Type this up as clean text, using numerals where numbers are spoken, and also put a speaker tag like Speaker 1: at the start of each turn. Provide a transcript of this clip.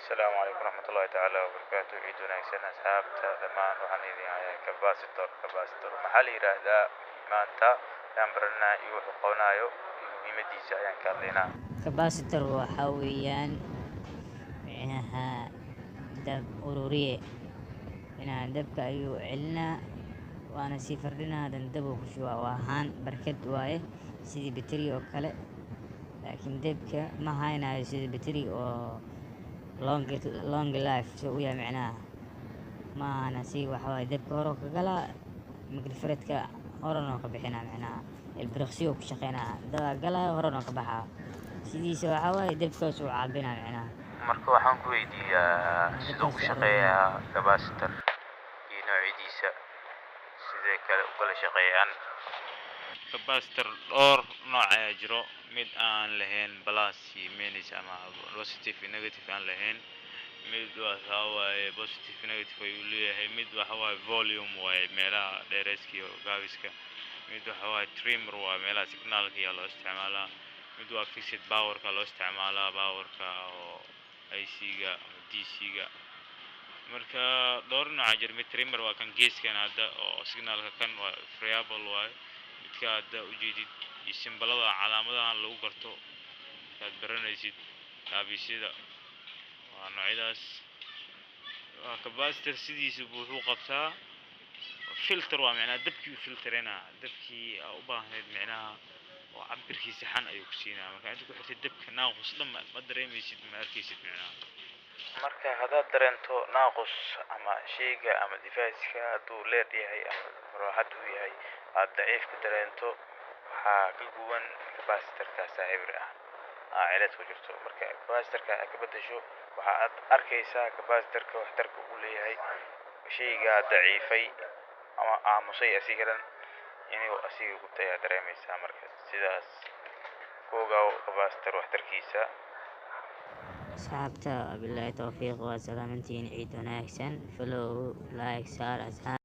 Speaker 1: السلام عليكم ورحمة الله تعالى وبركاته. عيد wanaagsan asxaabta dhammaan waxaan idin hayaa capacitor maxaa la yiraahdaa maanta ayaan baranaa iyo wuxuu qabanayo iyo muhiimadiisa ayaan ka hadlaynaa.
Speaker 2: Capacitor waxa weeyaan micnaha dab ururiye dabka ayuu celinaa waana sii fardhinaa hadan dab uu ku shubaa waa ahaan barkad waaye sidii bateri oo kale laakiin dabka ma haynayo sidii bateri oo long life soo u yahay micnaha maana si waxa waaye dabka hore ka galaa magrifaradka horena ka bixinaa micnaha ilbiriqsiyo ku shaqeynaa daba galaa horena ka baxaa sidiisa waxa waaye dabkaas uu caabinaa micnaha
Speaker 1: marka waxaan ku weydiiyaa sidoo ku shaqeeyaa capacitor iyo noocyadiisa sidee kale u kala shaqeeyaan. capacitor dhowr nooc ayaa jiro, mid aan lahayn plus iyo minus ama positive iyo negative aan lahayn. mid waxa waaye positive iyo negative ayuu leeyahay, mid waxa waaye volume waaye meelaha dheereyska iyo gaabiska, mid waxa waaye trimmer waa meelaha signalka iyo loo isticmaalaa, mid waa fixed powerka loo isticmaalaa powerka oo AC-ga ama DC-ga. marka dhowr nooc jir mid trimmer waa kan geeskan hadda oo signalka kan waa variable waaye, midka hadda ujeedid iyo simbalada calaamadahan lagu garto aad baranaysid kaabisyada waa noocyadaas. waa capacitor sidiisa wuxuu qabtaa filter waa micnaha dabkii uu filterena dabkii u baahneed micnaha oo cabirkiisa xan ayuu ku siinaa. marka inta ku xirtay dabka naaqus dhan ma dareemaysid ma arkaysid micnaha. marka haddaad dareento naaqus ama shayga ama device-ka hadduu leer yahay ama marawaxad uu yahay aad daciif ku dareento waxaa ka guban capacitor-kaas cibri ah cilad ku jirto. marka capacitor-ka aad ka bedesho waxaad arkaysaa capacitor-ka waxtarka uu leeyahay shayga daciifay ama aamusay asiga dhan inuu asiga gubtay aad dareemaysaa. marka sidaas ku ogow capacitor waxtarkiisa.
Speaker 2: asxaabta billahi tawfiiq waa salaamantiin ciid wanaagsan follow like share asxaab